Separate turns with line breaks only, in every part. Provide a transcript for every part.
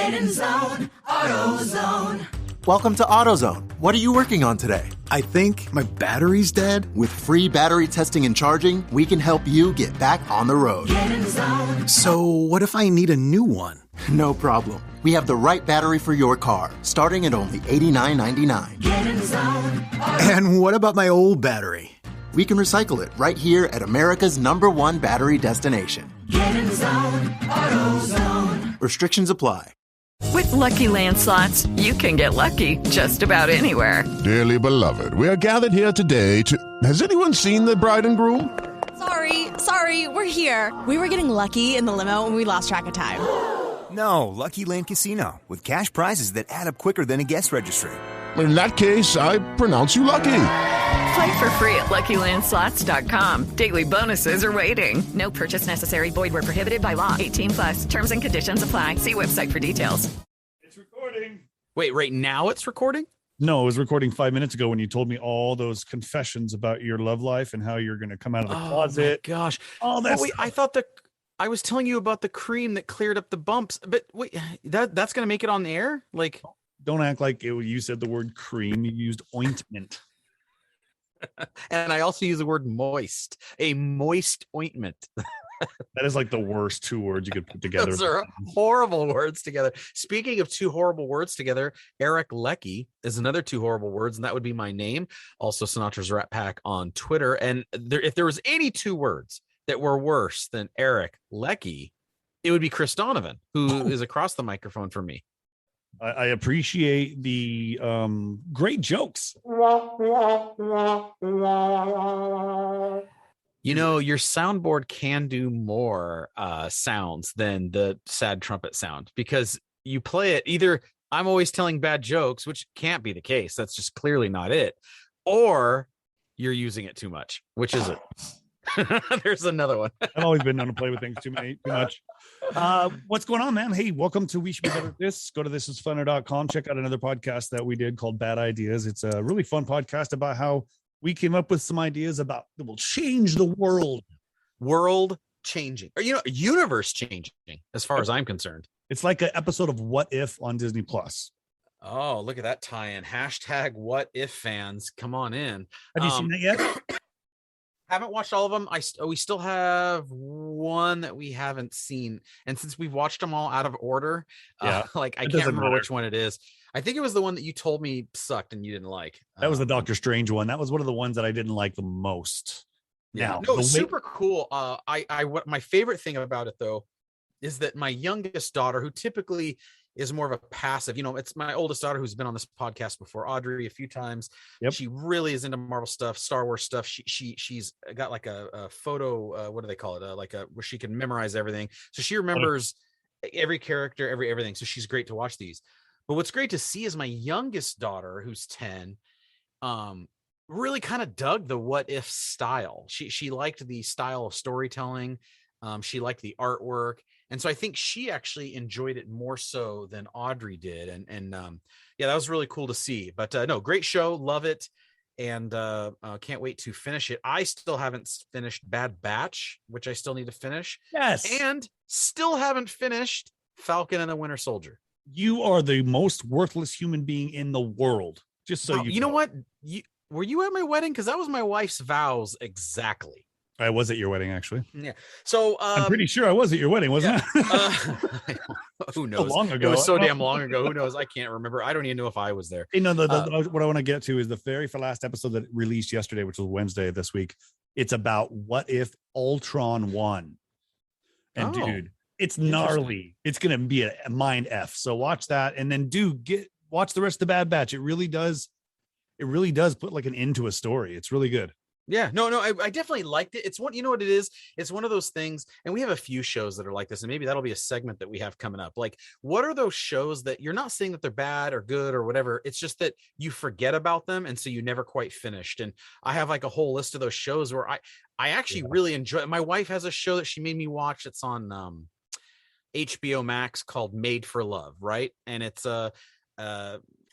Get in zone, AutoZone.
Welcome to AutoZone. What are you working on today?
I think my battery's dead.
With free battery testing and charging, we can help you get back on the road.
Get in zone.
So what if I need a new one?
No problem. We have the right battery for your car, starting at only $89.99.
Get in zone.
And what about my old battery?
We can recycle it right here at America's #1 battery destination.
Get in zone, AutoZone.
Restrictions apply.
With Lucky Land Slots, you can get lucky just about anywhere.
Dearly beloved, we are gathered here today to... Has anyone seen the bride and groom?
Sorry, we're here. We were getting lucky in the limo and we lost track of time.
No, Lucky Land Casino, with cash prizes that add up quicker than a guest registry.
In that case, I pronounce you lucky.
Play for free at LuckyLandSlots.com. Daily bonuses are waiting. No purchase necessary. Void where prohibited by law. 18+. Terms and conditions apply. See website for details.
It's recording.
Wait, right now it's recording?
No, it was recording 5 minutes ago when you told me all those confessions about your love life and how you're going to come out of the closet.
Oh my gosh.
Oh, that's...
wait, I thought I was telling you about the cream that cleared up the bumps, but wait, that's going to make it on the air? Like,
don't act like you said the word cream. You used ointment.
And I also use the word moist. A moist ointment.
That is like the worst two words you could put together.
Those are horrible words together. Speaking of two horrible words together, Eric Leckie is another two horrible words, and that would be my name. Also, Sinatra's Rat Pack on Twitter. And if there was any two words that were worse than Eric Leckie, it would be Chris Donovan, who is across the microphone from me.
I appreciate the great jokes.
You know, your soundboard can do more sounds than the sad trumpet sound, because you play it either I'm always telling bad jokes, which can't be the case. That's just clearly not it. Or you're using it too much. Which is it? There's another one.
I've always been known to play with things too much. What's going on, man? Hey, welcome to We Should Be Better at This. Go to thisisfunner.com. Check out another podcast that we did called Bad Ideas. It's a really fun podcast about how we came up with some ideas about that will change the world.
World changing. Or, universe changing, as far as I'm concerned.
It's like an episode of What If on Disney Plus.
Oh, look at that tie-in. Hashtag What If fans. Come on in.
Have you seen that yet?
Haven't watched all of them. We still have one that we haven't seen, and since we've watched them all out of order, I can't remember which one it is. I think it was the one that you told me sucked and you didn't like.
That was the Doctor Strange one. That was one of the ones that I didn't like the most.
Yeah, no, super cool. What my favorite thing about it though is that my youngest daughter, who typically is more of a passive, it's my oldest daughter who's been on this podcast before, Audrey, a few times.
Yep.
She really is into Marvel stuff, Star Wars stuff. She's got like a photo, what do they call it? Where she can memorize everything. So she remembers every character, everything. So she's great to watch these. But what's great to see is my youngest daughter, who's 10, really kind of dug the What If style. She liked the style of storytelling. She liked the artwork. And so I think she actually enjoyed it more so than Audrey did. And that was really cool to see. But no, great show. Love it. And can't wait to finish it. I still haven't finished Bad Batch, which I still need to finish.
Yes.
And still haven't finished Falcon and the Winter Soldier.
You are the most worthless human being in the world. Just so
you know what? Were you at my wedding? Because that was my wife's vows exactly.
I was at your wedding, actually.
Yeah. So
I'm pretty sure I was at your wedding, wasn't
I? Who knows?
So long ago.
It was so damn long ago. Who knows? I can't remember. I don't even know if I was there.
Hey, no, what I want to get to is the very last episode that released yesterday, which was Wednesday of this week. It's about what if Ultron won. And dude, it's gnarly. It's going to be a mind F. So watch that. And then watch the rest of the Bad Batch. It really does put like an end to a story. It's really good.
Yeah, no, I definitely liked it. It's one, you know what it is? It's one of those things, and we have a few shows that are like this, and maybe that'll be a segment that we have coming up. Like, what are those shows that you're not saying that they're bad or good or whatever? It's just that you forget about them, and so you never quite finished. And I have like a whole list of those shows where I actually really enjoy. My wife has a show that she made me watch. It's on HBO Max called Made for Love, right? And it's a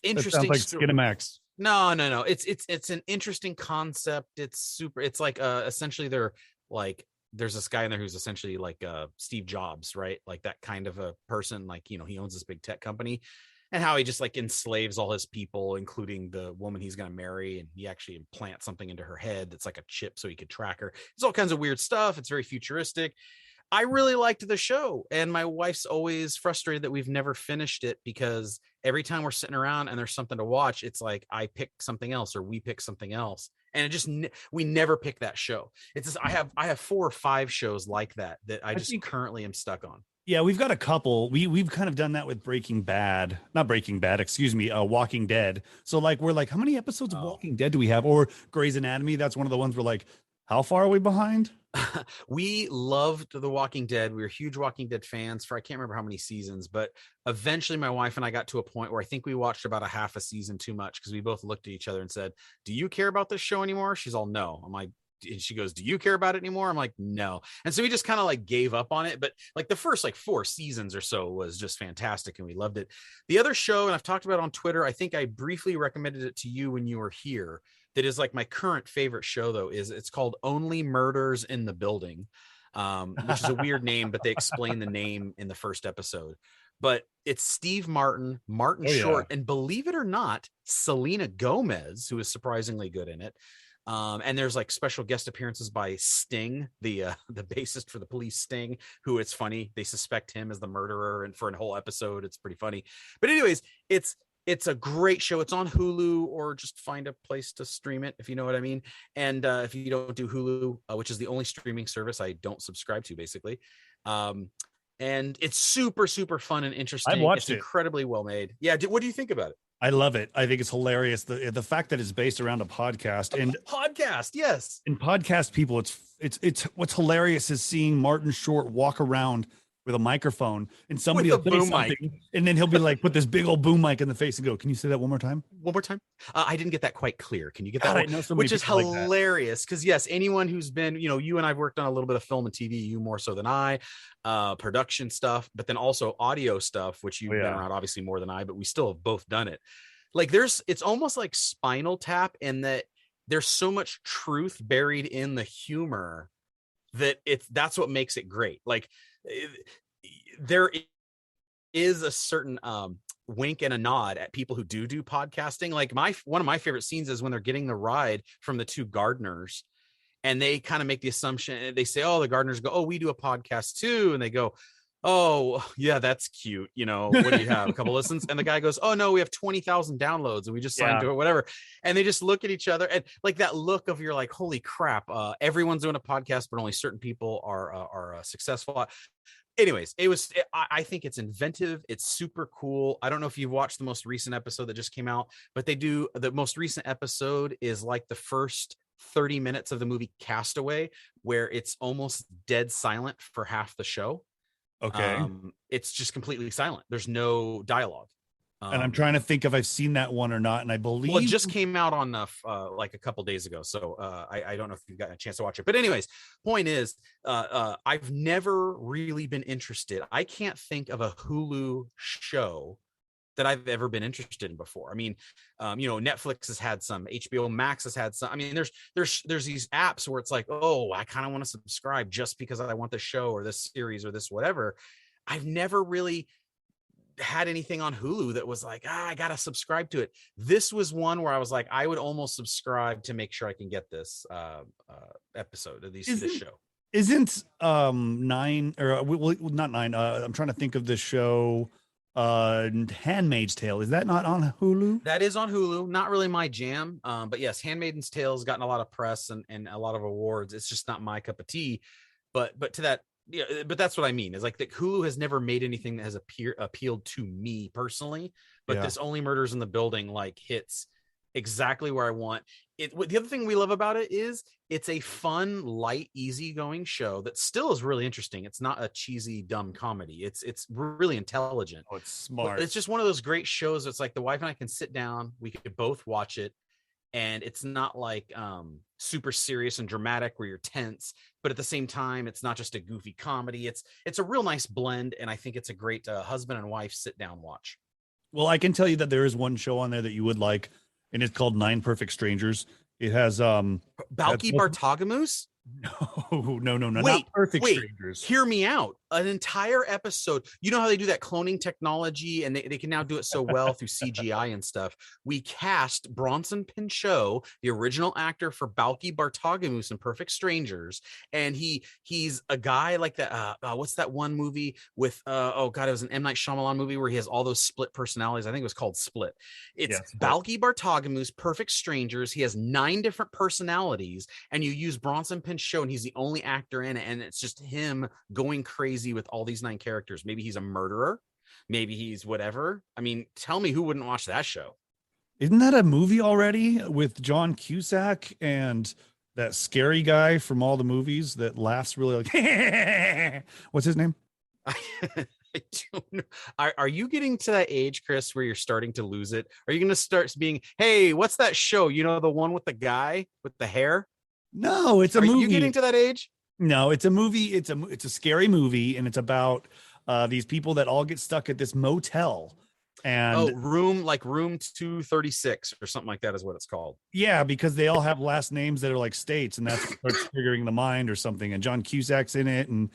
interesting.
That sounds like Skinamax.
No. It's an interesting concept. It's like essentially they're like there's this guy in there who's essentially like Steve Jobs, right? Like that kind of a person, like, you know, he owns this big tech company, and how he just like enslaves all his people, including the woman he's going to marry. And he actually implants something into her head that's like a chip so he could track her. It's all kinds of weird stuff. It's very futuristic. I really liked the show, and my wife's always frustrated that we've never finished it, because every time we're sitting around and there's something to watch, it's like I pick something else or we pick something else, and it just we never pick that show. It's just, I have 4 or 5 shows like that I just currently am stuck on.
Yeah, we've got a couple. We've kind of done that with not Breaking Bad, excuse me, Walking Dead. So like we're like, how many episodes of Walking Dead do we have? Or Grey's Anatomy? That's one of the ones we're like, how far are we behind?
We loved The Walking Dead. We were huge Walking Dead fans for I can't remember how many seasons, but eventually my wife and I got to a point where I think we watched about a half a season too much, because we both looked at each other and said, do you care about this show anymore? She's all, no. I'm like, and she goes, do you care about it anymore? I'm like, no. And so we just kind of like gave up on it. But like the first like 4 seasons or so was just fantastic, and we loved it. The other show, and I've talked about it on Twitter, I think I briefly recommended it to you when you were here, that is like my current favorite show though, it's called Only Murders in the Building, which is a weird name, but they explain the name in the first episode. But it's Steve Martin Short, and believe it or not, Selena Gomez, who is surprisingly good in it. And there's like special guest appearances by Sting, the bassist for the Police, Sting, who, it's funny, they suspect him as the murderer, and for a whole episode, it's pretty funny. But anyways, it's a great show. It's on Hulu, or just find a place to stream it, if you know what I mean. And if you don't do Hulu, which is the only streaming service I don't subscribe to, basically. And it's super, super fun and interesting.
I've watched
it. Incredibly well made. Yeah. What do you think about it?
I love it. I think it's hilarious. The fact that it's based around a podcast
yes.
And podcast people, it's what's hilarious is seeing Martin Short walk around with a microphone, and somebody will say something, and then he'll be like, put this big old boom mic in the face and go, can you say that one more time?
I didn't get that quite clear. Can you get that?
I know so many
which is hilarious, because yes, anyone who's been, you know, you and I've worked on a little bit of film and TV, you more so than I, production stuff, but then also audio stuff, which you've been around obviously more than I, but we still have both done it. Like it's almost like Spinal Tap, in that there's so much truth buried in the humor that that's what makes it great. Like there is a certain wink and a nod at people who do podcasting. Like one of my favorite scenes is when they're getting the ride from the 2 gardeners, and they kind of make the assumption, they say, oh, the gardeners go, oh, we do a podcast too. And they go, oh yeah, that's cute. You know, what do you have? A couple listens? And the guy goes, oh no, we have 20,000 downloads and we just signed to it, whatever. And they just look at each other, and like that look of, you're like, holy crap, everyone's doing a podcast, but only certain people are successful. Anyways, I think it's inventive. It's super cool. I don't know if you've watched the most recent episode that just came out, but the most recent episode is like the first 30 minutes of the movie Castaway, where it's almost dead silent for half the show.
Okay.
It's just completely silent. There's no dialogue.
And I'm trying to think if I've seen that one or not. And I believe
it just came out on like a couple days ago. So I don't know if you've gotten a chance to watch it. But anyways, point is, I've never really been interested. I can't think of a Hulu show that I've ever been interested in before. I mean, you know, Netflix has had some, HBO Max has had some. I mean, there's these apps where it's like, oh, I kind of want to subscribe just because I want this show or this series or this whatever. I've never really had anything on Hulu that was like, I gotta subscribe to it. This was one where I was like, I would almost subscribe to make sure I can get this episode of this show.
Isn't Nine, or not Nine, I'm trying to think of the show, Handmaid's Tale, is that not on Hulu?
That is on Hulu. Not really my jam, but yes, Handmaid's Tale has gotten a lot of press and a lot of awards. It's just not my cup of tea, but to that, yeah, but that's what I mean, is like that Hulu has never made anything that has appealed to me personally, but this Only Murders in the Building like hits exactly where I want it. The other thing we love about it is it's a fun, light, easygoing show that still is really interesting. It's not a cheesy, dumb comedy. It's really intelligent.
Oh, it's smart.
It's just one of those great shows. It's like the wife and I can sit down, we could both watch it, and it's not like super serious and dramatic where you're tense, but at the same time, it's not just a goofy comedy. It's a real nice blend, and I think it's a great husband and wife sit down watch.
Well, I can tell you that there is one show on there that you would like, and it's called Nine Perfect Strangers. It has
Balki Bartogamous.
No, not
Wait,
Perfect
wait,
Strangers.
hear me out. An entire episode. You know how they do that cloning technology and they can now do it so well through CGI and stuff. We cast Bronson Pinchot, the original actor for Balki Bartokomous in Perfect Strangers, and he's a guy like that. What's that one movie with oh god, it was an M. Night Shyamalan movie where he has all those split personalities. I think it was called Split. It's Balki Bartokomous, Perfect Strangers. He has 9 different personalities, and you use Bronson Pinchot, and he's the only actor in it, and it's just him going crazy with all these 9 characters. Maybe he's a murderer, maybe he's whatever. I mean, tell me who wouldn't watch that show?
Isn't that a movie already with John Cusack and that scary guy from all the movies that laughs really like what's his name?
I don't know. Are you getting to that age, Chris, where you're starting to lose it? Are you going to start being, hey, what's that show? You know, the one with the guy with the hair?
No, it's a movie.
Are you getting to that age?
No, it's a movie. It's a scary movie, and it's about these people that all get stuck at this motel. And
room 236 or something like that is what it's called.
Yeah, because they all have last names that are like states, and that's what starts triggering the mind or something. And John Cusack's in it, and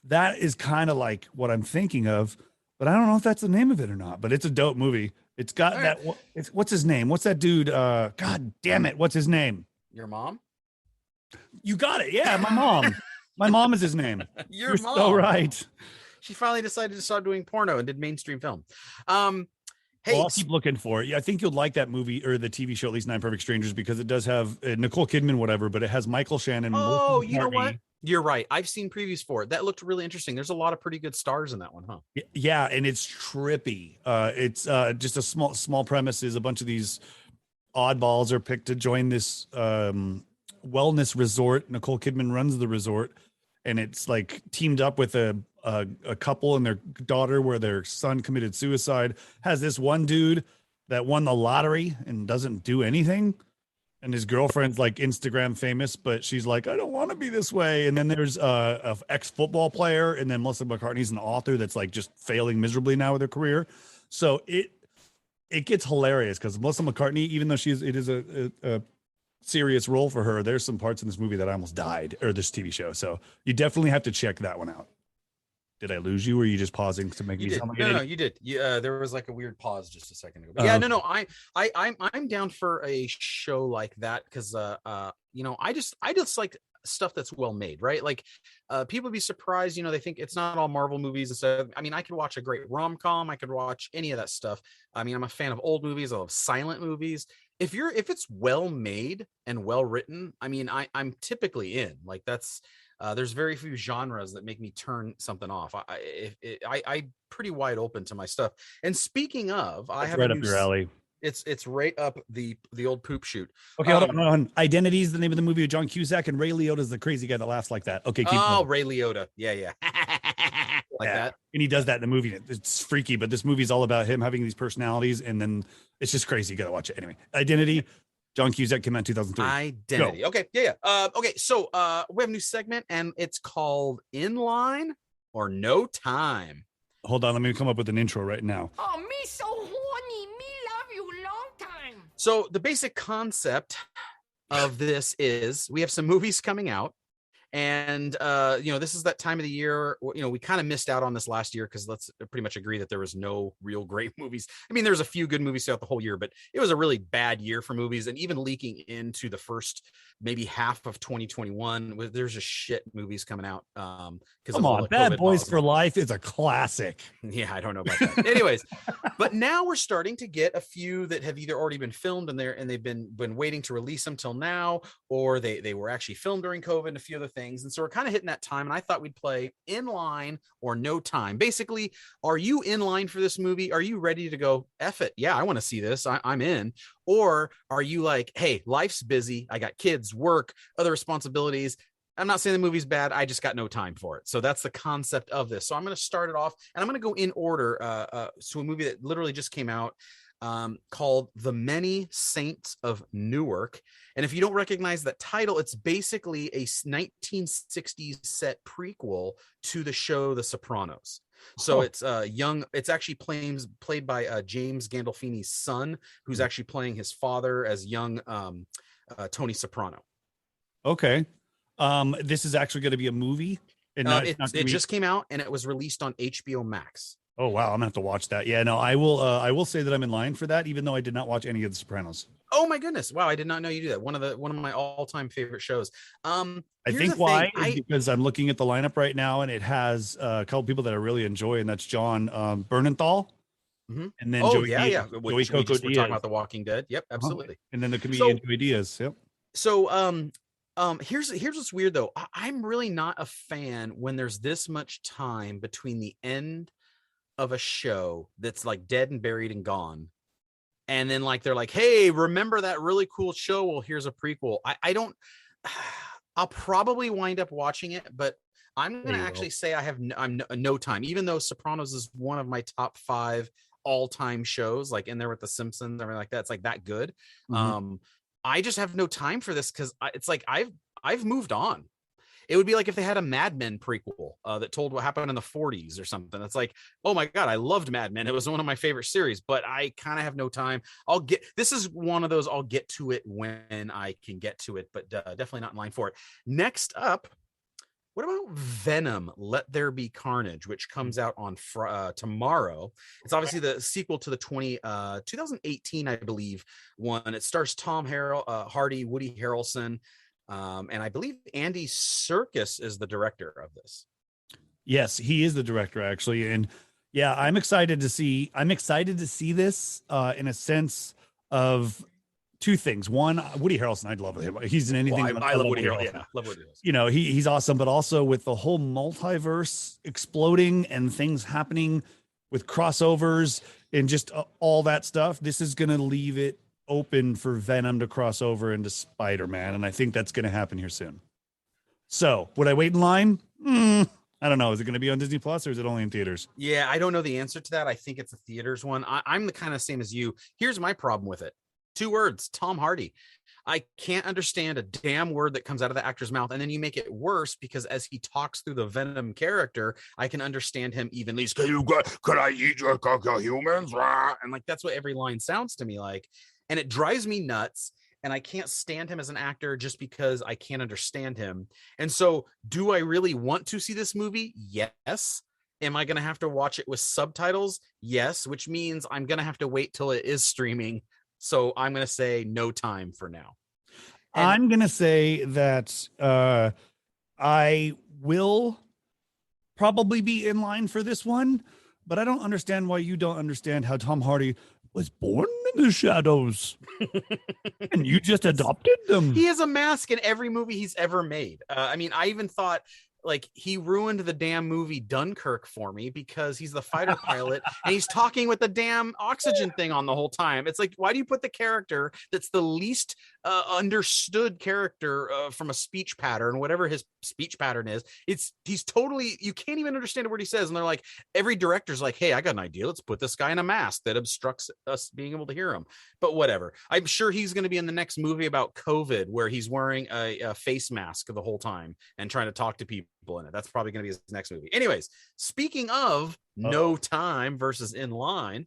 that is kind of like what I'm thinking of, but I don't know if that's the name of it or not. But it's a dope movie. It's got all that. Right. It's what's his name? What's that dude? God damn it! What's his name?
Your mom?
You got it. Yeah, my mom. My mom is his name.
You're
mom. So right.
She finally decided to start doing porno and did mainstream film.
Hey, well, I'll keep looking for it. Yeah, I think you'll like that movie or the TV show, at least 9 Perfect Strangers, because it does have Nicole Kidman, whatever, but it has Michael Shannon.
Oh, you know what? You're right. I've seen previews for it. That looked really interesting. There's a lot of pretty good stars in that one, huh?
Yeah, and it's trippy. It's just a small premise is a bunch of these oddballs are picked to join this wellness resort. Nicole Kidman runs the resort, and it's like teamed up with a couple and their daughter where their son committed suicide. Has this one dude that won the lottery and doesn't do anything, and his girlfriend's like Instagram famous, but she's like, I don't want to be this way. And then there's a ex-football player, and then Melissa McCartney's an author that's like just failing miserably now with her career. So it gets hilarious because Melissa McCartney, even though it is a serious role for her, there's some parts in this movie that I almost died, or this TV show. So you definitely have to check that one out. Did I lose you? Or were you just pausing to make me sound like
no, you did. There was like a weird pause just a second ago. But yeah, no. I'm down for a show like that because I just like stuff that's well made, right? Like people would be surprised, they think it's not all Marvel movies and stuff. I mean, I could watch a great rom-com, I could watch any of that stuff. I mean, I'm a fan of old movies, I love silent movies. If it's well made and well written, I mean, I'm typically in. Like that's there's very few genres that make me turn something off. I'm pretty wide open to my stuff. And speaking of, I have
right up your alley.
It's right up the old poop shoot.
Okay, hold on. Identity is the name of the movie with John Cusack, and Ray Liotta is the crazy guy that laughs like that. Okay, keep going.
Ray Liotta. Yeah. Like that. And
he does that in the movie. It's freaky, but this movie's all about him having these personalities, and then it's just crazy. You gotta watch it anyway. Identity. John Cusack came out in 2003.
Identity. Go. Okay, yeah. Okay, so we have a new segment, and it's called In Line or No Time.
Hold on, let me come up with an intro right now.
Oh, me so horny. Me love you long time.
So the basic concept of this is we have some movies coming out. And, this is that time of the year, we kind of missed out on this last year because let's pretty much agree that there was no real great movies. I mean, there's a few good movies throughout the whole year, but it was a really bad year for movies. And even leaking into the first maybe half of 2021, there's just shit movies coming out.
Come on, Bad Boys for Life is a classic.
Yeah, I don't know about that. Anyways, but now we're starting to get a few that have either already been filmed and they've been waiting to release them till now, or they were actually filmed during COVID and a few other things. And so we're kind of hitting that time, and I thought we'd play In Line or No Time. Basically, are you in line for this movie? Are you ready to go, F it, yeah, I want to see this, I'm in? Or are you like, hey, life's busy, I got kids, work, other responsibilities, I'm not saying the movie's bad, I just got no time for it. So that's the concept of this. So I'm going to start it off, and I'm going to go in order. So a movie that literally just came out called The Many Saints of Newark. And if you don't recognize that title, it's basically a 1960s set prequel to the show The Sopranos. So it's it's actually played by James Gandolfini's son, who's actually playing his father as young Tony Soprano.
Okay. This is actually going to be a movie, and
It just came out and it was released on HBO Max.
Oh wow, I'm gonna have to watch that. Yeah, no, I will. I will say that I'm in line for that, even though I did not watch any of The Sopranos.
Oh my goodness! Wow, I did not know you do that. One of my all-time favorite shows.
I think why is because I'm looking at the lineup right now, and it has a couple people that I really enjoy, and that's John Bernenthal, and then Joey Diaz.
Joey we just were talking about The Walking Dead. Yep, absolutely.
And then the comedian Joey Diaz. Yep.
So here's what's weird though. I'm really not a fan when there's this much time between the end of a show that's like dead and buried and gone, and then like they're like, hey, remember that really cool show? Well, here's a prequel. I don't. I'll probably wind up watching it, but I'm gonna actually say I'm no time. Even though Sopranos is one of my top 5 all-time shows, like in there with The Simpsons and everything like that. It's like that good. I just have no time for this because it's like I've moved on. It would be like if they had a Mad Men prequel that told what happened in the 40s or something. It's like, oh my God, I loved Mad Men. It was one of my favorite series, but I kind of have no time. This is one of those, I'll get to it when I can get to it, but definitely not in line for it. Next up, what about Venom, Let There Be Carnage, which comes out on tomorrow. It's obviously the sequel to the 2018, I believe, one. It stars Tom Hardy, Woody Harrelson, and I believe Andy Serkis is the director of this.
Yes, he is the director actually, and yeah, I'm excited to see this in a sense of two things. One, Woody Harrelson, I'd love him. He's in anything.
I love Woody Harrelson. Yeah, love Woody Harrelson.
You know, he's awesome, but also with the whole multiverse exploding and things happening with crossovers and just all that stuff, this is going to leave it open for Venom to cross over into Spider-Man, and I think that's going to happen here soon. So, would I wait in line? I don't know. Is it going to be on Disney Plus or is it only in theaters?
Yeah, I don't know the answer to that. I think it's a theaters one. I'm the kind of same as you. Here's my problem with it. 2 words, Tom Hardy. I can't understand a damn word that comes out of the actor's mouth. And then you make it worse because as he talks through the Venom character, I can understand him evenly. He's, could I eat your humans? And like, that's what every line sounds to me like. And it drives me nuts. And I can't stand him as an actor just because I can't understand him. And so do I really want to see this movie? Yes. Am I going to have to watch it with subtitles? Yes, which means I'm going to have to wait till it is streaming. So I'm going to say no time for now. And
I'm going to say that I will probably be in line for this one, but I don't understand why you don't understand how Tom Hardy was born in the shadows and you just adopted them.
He has a mask in every movie he's ever made. I mean, I even thought like he ruined the damn movie Dunkirk for me because he's the fighter pilot and he's talking with the damn oxygen thing on the whole time. It's like, why do you put the character that's the least understood character from a speech pattern, whatever his speech pattern is? He's totally, you can't even understand a word he says. And they're like, every director's like, hey, I got an idea. Let's put this guy in a mask that obstructs us being able to hear him. But whatever. I'm sure he's going to be in the next movie about COVID where he's wearing a face mask the whole time and trying to talk to people in it. That's probably going to be his next movie. Anyways, speaking of no time versus in line,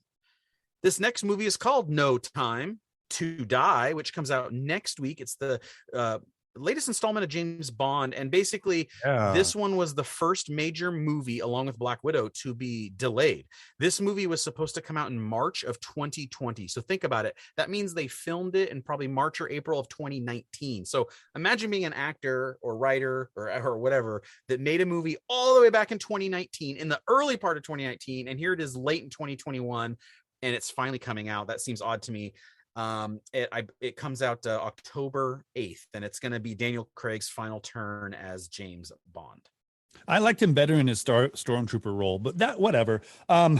this next movie is called No Time to Die, which comes out next week. It's the latest installment of James Bond, and basically this one was the first major movie along with Black Widow to be delayed. This movie was supposed to come out in March of 2020, so think about it. That means they filmed it in probably March or April of 2019. So imagine being an actor or writer or whatever that made a movie all the way back in 2019, in the early part of 2019, and here it is late in 2021 and it's finally coming out. That seems odd to me. It comes out October 8th, and it's going to be Daniel Craig's final turn as James Bond.
I liked him better in his stormtrooper role, but that whatever. I'd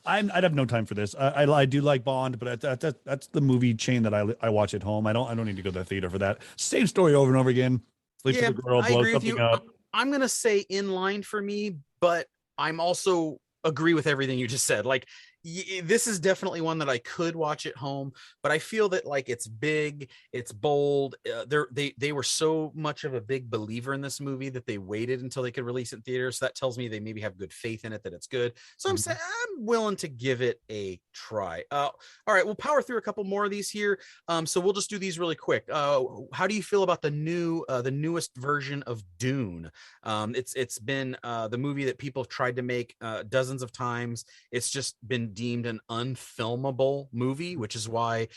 have no time for this. I do like Bond, but that's the movie chain that I watch at home. I don't need to go to the theater for that. Same story over and over again. Sleep with a girl, blow something up.
I'm going to say in line for me, but I'm also agree with everything you just said. Like, this is definitely one that I could watch at home, but I feel that like it's big, it's bold. They were so much of a big believer in this movie that they waited until they could release it in theaters. So that tells me they maybe have good faith in it, that it's good. So I'm saying I'm willing to give it a try. All right, we'll power through a couple more of these here. So we'll just do these really quick. How do you feel about the newest version of Dune? It's been the movie that people have tried to make dozens of times. It's just been deemed an unfilmable movie, which is why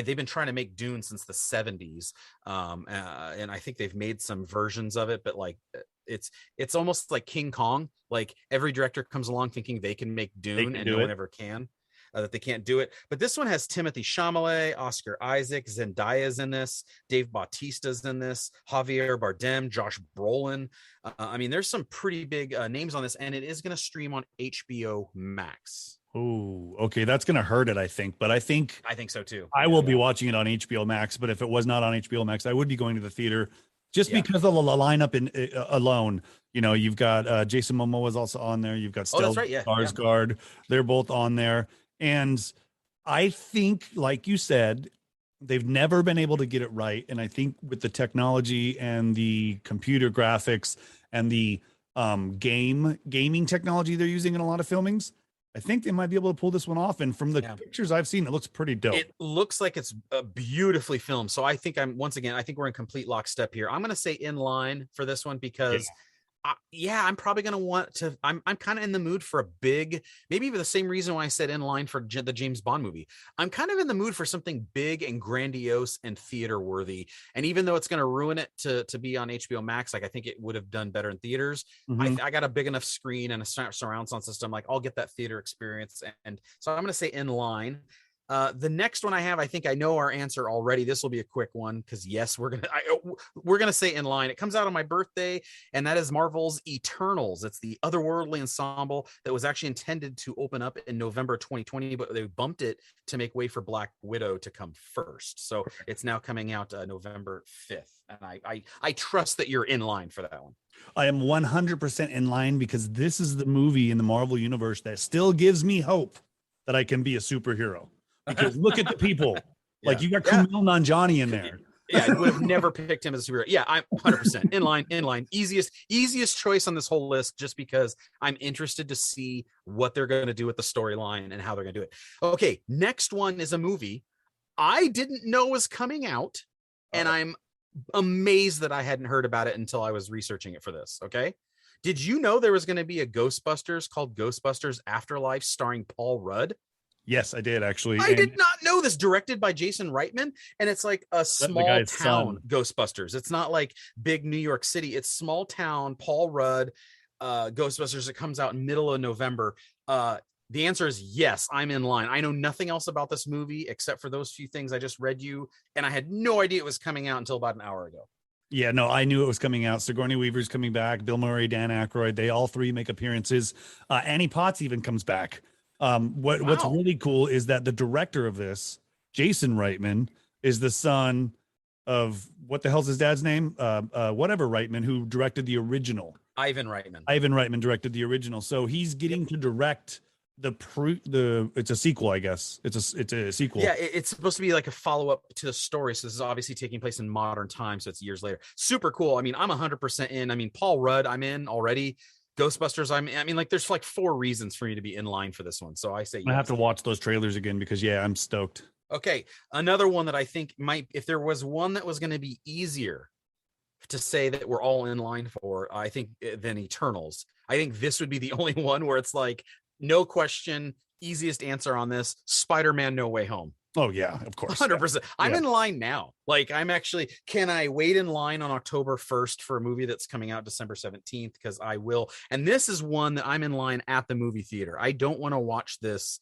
they've been trying to make Dune since the 70s. And I think they've made some versions of it, but like it's almost like King Kong. Like every director comes along thinking they can make Dune and no one ever can. That they can't do it. But this one has Timothy Chalamet, Oscar Isaac, Zendaya's in this, Dave Bautista's in this, Javier Bardem, Josh Brolin. I mean, there's some pretty big names on this, and it is going to stream on HBO Max.
Oh, okay. That's going to hurt it, I think. But I think
so too.
I will be watching it on HBO Max. But if it was not on HBO Max, I would be going to the theater just because of the lineup alone. You know, you've got Jason Momoa is also on there. You've got Stellan Skarsgård. They're both on there. And I think, like you said, they've never been able to get it right. And I think with the technology and the computer graphics and the gaming technology they're using in a lot of filmings, I think they might be able to pull this one off. And from the pictures I've seen, it looks pretty dope.
It looks like it's beautifully filmed. So I think I think we're in complete lockstep here. I'm going to say in line for this one because I'm probably going to want to, I'm kind of in the mood for a big, maybe even the same reason why I said in line for the James Bond movie. I'm kind of in the mood for something big and grandiose and theater worthy. And even though it's going to ruin it to be on HBO Max, like I think it would have done better in theaters. I got a big enough screen and a surround sound system. Like I'll get that theater experience. And so I'm going to say in line. The next one I have, I think I know our answer already. This will be a quick one because yes, we're gonna say in line. It comes out on my birthday, and that is Marvel's Eternals. It's the otherworldly ensemble that was actually intended to open up in November 2020, but they bumped it to make way for Black Widow to come first. So it's now coming out November 5th, and I trust that you're in line for that one.
I am 100% in line because this is the movie in the Marvel universe that still gives me hope that I can be a superhero. Because look at the people. Like you got Kumail Nanjiani in there.
I would have never picked him as a superhero. Yeah, I'm 100% in line. Easiest choice on this whole list, just because I'm interested to see what they're going to do with the storyline and how they're going to do it. Okay, next one is a movie I didn't know was coming out, and I'm amazed that I hadn't heard about it until I was researching it for this. Okay, did you know there was going to be a Ghostbusters called Ghostbusters Afterlife starring Paul Rudd?
Yes, I did actually.
I did not know this. Directed by Jason Reitman, and it's like a small town Ghostbusters. It's not like big New York City. It's small town Paul Rudd Ghostbusters. It comes out in middle of November. The answer is yes, I'm in line. I know nothing else about this movie except for those few things I just read you, and I had no idea it was coming out until about an hour ago.
Yeah, no, I knew it was coming out. Sigourney Weaver's coming back. Bill Murray, Dan Aykroyd, they all three make appearances. Annie Potts even comes back. What's really cool is that the director of this, Jason Reitman, is the son of what the hell's his dad's name? Whatever Reitman, who directed the original.
Ivan Reitman.
Ivan Reitman directed the original, so he's getting to direct it's a sequel, I guess. It's a sequel.
Yeah, it's supposed to be like a follow-up to the story. So this is obviously taking place in modern times, so it's years later. Super cool. I mean, I'm 100% in. I mean, Paul Rudd, I'm in already. Ghostbusters, I mean, like there's like 4 reasons for me to be in line for this one. So I say yes.
I have to watch those trailers again because I'm stoked.
Okay, another one that I think might, if there was one that was going to be easier to say that we're all in line for, I think, than Eternals. I think this would be the only one where it's like, no question, easiest answer on this, Spider-Man No Way Home.
Oh yeah, of course.
100%. I'm in line now. Like can I wait in line on October 1st for a movie that's coming out December 17th? Because I will. And this is one that I'm in line at the movie theater. I don't want to watch this.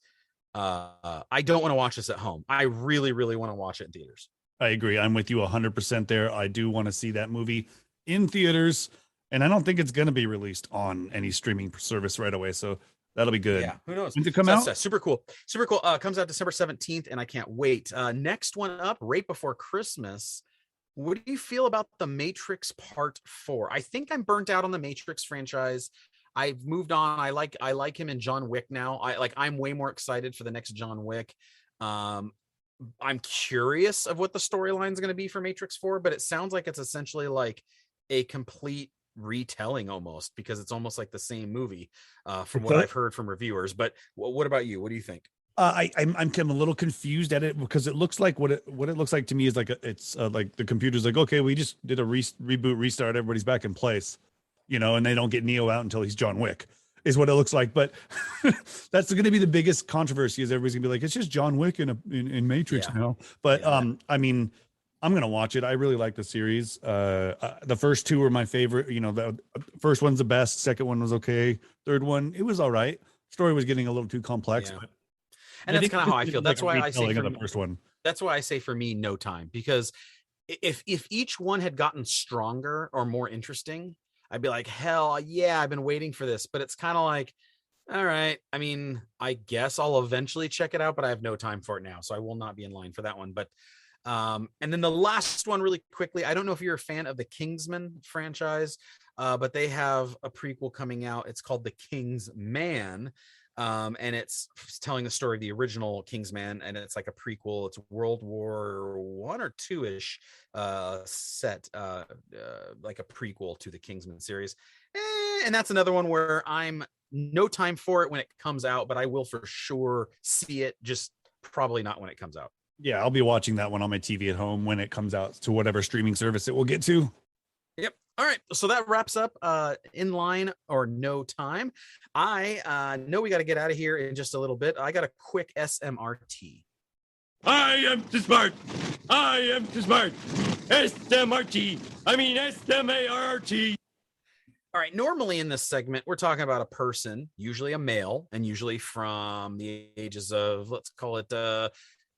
I don't want to watch this at home. I really, really want to watch it in theaters.
I agree. I'm with you 100% there. I do want to see that movie in theaters, and I don't think it's going to be released on any streaming service right away. So that'll be good.
Yeah, who knows?
When's it come out?
Super cool. Super cool. Comes out December 17th, and I can't wait. Next one up, right before Christmas. What do you feel about The Matrix Part 4? I think I'm burnt out on the Matrix franchise. I've moved on. I like him in John Wick now. I'm way more excited for the next John Wick. I'm curious of what the storyline is going to be for Matrix 4, but it sounds like it's essentially like a complete retelling almost, because it's almost like the same movie from what I've heard from reviewers. But what about you? What do you think?
I'm a little confused at it, because it looks like what it looks like to me is like it's like the computer's like, okay, we just did a reboot, restart, everybody's back in place, and they don't get Neo out until he's John Wick, is what it looks like. But that's going to be the biggest controversy, is everybody's gonna be like, it's just John Wick in Matrix now. But I mean, I'm gonna watch it. I really like the series. The first two were my favorite. The first one's the best. Second one was okay. Third one, it was all right. Story was getting a little too complex. But
and that's kind of how I feel. That's why I say
for the first one.
That's why I say for me, no time, because if each one had gotten stronger or more interesting, I'd be like, hell yeah, I've been waiting for this. But it's kind of like, all right, I mean, I guess I'll eventually check it out, but I have no time for it now, so I will not be in line for that one. But and then the last one, really quickly, I don't know if you're a fan of the Kingsman franchise, but they have a prequel coming out. It's called The King's Man. And it's telling the story of the original Kingsman, and it's like a prequel. It's World War I or II-ish set, like a prequel to the Kingsman series. And that's another one where I'm no time for it when it comes out, but I will for sure see it, just probably not when it comes out.
Yeah, I'll be watching that one on my TV at home when it comes out to whatever streaming service it will get to.
Yep. All right. So that wraps up In Line or No Time. I know we got to get out of here in just a little bit. I got a quick SMRT.
I am too smart. I am too smart. SMRT. I mean SMART.
All right. Normally in this segment, we're talking about a person, usually a male, and usually from the ages of, let's call it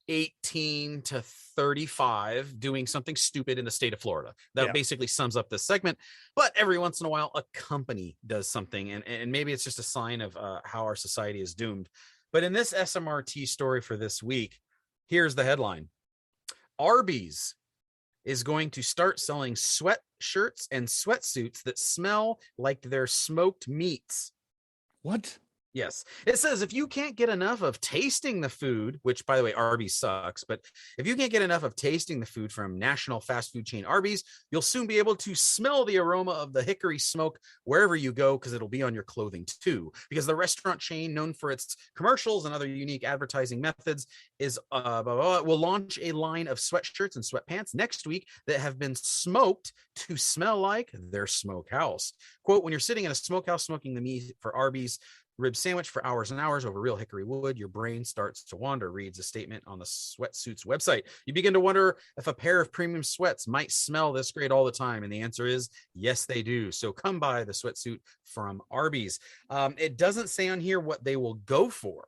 18 to 35, doing something stupid in the state of Florida. That basically sums up this segment. But every once in a while, a company does something, and maybe it's just a sign of how our society is doomed. But in this SMRT story for this week, here's the headline. Arby's is going to start selling sweatshirts and sweatsuits that smell like they're smoked meats.
What?
Yes. It says if you can't get enough of tasting the food, which, by the way, Arby's sucks, but if you can't get enough of tasting the food from national fast food chain Arby's, you'll soon be able to smell the aroma of the hickory smoke wherever you go, because it'll be on your clothing too. Because the restaurant chain, known for its commercials and other unique advertising methods, is will launch a line of sweatshirts and sweatpants next week that have been smoked to smell like their smokehouse. Quote, when you're sitting in a smokehouse smoking the meat for Arby's rib sandwich for hours and hours over real hickory wood, your brain starts to wander, reads a statement on the sweatsuits website. You begin to wonder if a pair of premium sweats might smell this great all the time. And the answer is yes, they do. So come buy the sweatsuit from Arby's. It doesn't say on here what they will go for,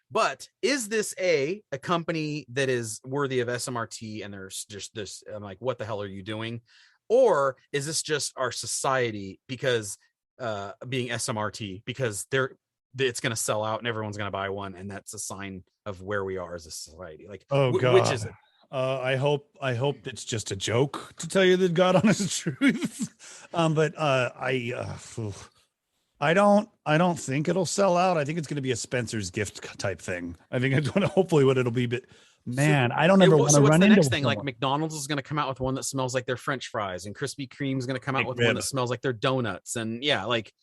but is this a company that is worthy of SMRT? And there's just this, I'm like, what the hell are you doing? Or is this just our society because being SMRT, because it's going to sell out and everyone's going to buy one, and that's a sign of where we are as a society? Like,
God.
Which is it?
I hope it's just a joke, to tell you the God honest truth. But I don't think it'll sell out. I think it's going to be a Spencer's gift type thing. I think it's going to hopefully what it'll be, but man, I don't ever want to run into next thing.
Like McDonald's is going to come out with one that smells like their French fries, and Krispy Kreme is going to come out with one that smells like their donuts. And yeah, like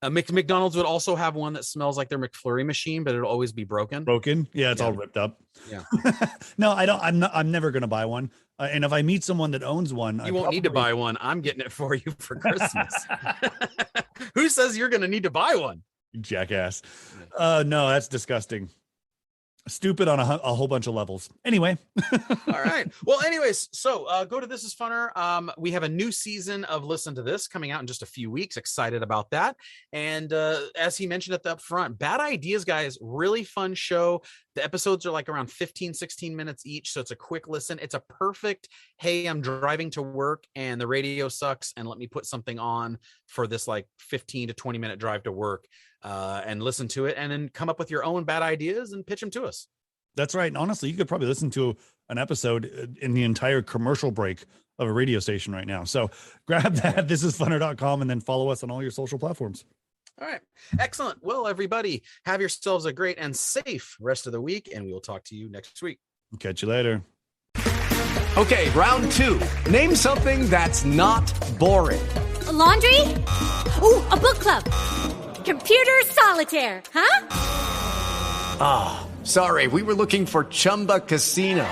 McDonald's would also have one that smells like their McFlurry machine, but it'll always be broken.
Yeah, it's all ripped up.
Yeah.
No, I don't. I'm never going to buy one. And if I meet someone that owns one,
you won't need to buy one. I'm getting it for you for Christmas. Who says you're going to need to buy one?
Jackass. No, that's disgusting. Stupid on a whole bunch of levels. Anyway.
All right. Well, anyways, so go to This Is Funner. We have a new season of Listen to This coming out in just a few weeks. Excited about that. And as he mentioned at the up front, Bad Ideas, guys, really fun show. The episodes are like around 15, 16 minutes each. So it's a quick listen. It's a perfect, hey, I'm driving to work and the radio sucks, and let me put something on for this like 15 to 20 minute drive to work. And listen to it, and then come up with your own bad ideas and pitch them to us.
That's right. And honestly, you could probably listen to an episode in the entire commercial break of a radio station right now. So grab that. thisisfunner.com and then follow us on all your social platforms.
All right. Excellent. Well, everybody, have yourselves a great and safe rest of the week, and we will talk to you next week.
Catch you later.
Okay, round 2. Name something that's not boring.
A laundry? Ooh, a book club. Computer solitaire, huh?
Ah, sorry, we were looking for Chumba Casino.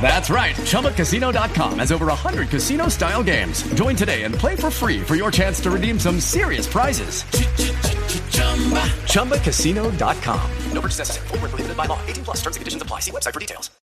That's right. ChumbaCasino.com has over 100 casino-style games. Join today and play for free for your chance to redeem some serious prizes. ChumbaCasino.com. No purchase necessary. Void where prohibited by law. 18+ terms and conditions apply. See website for details.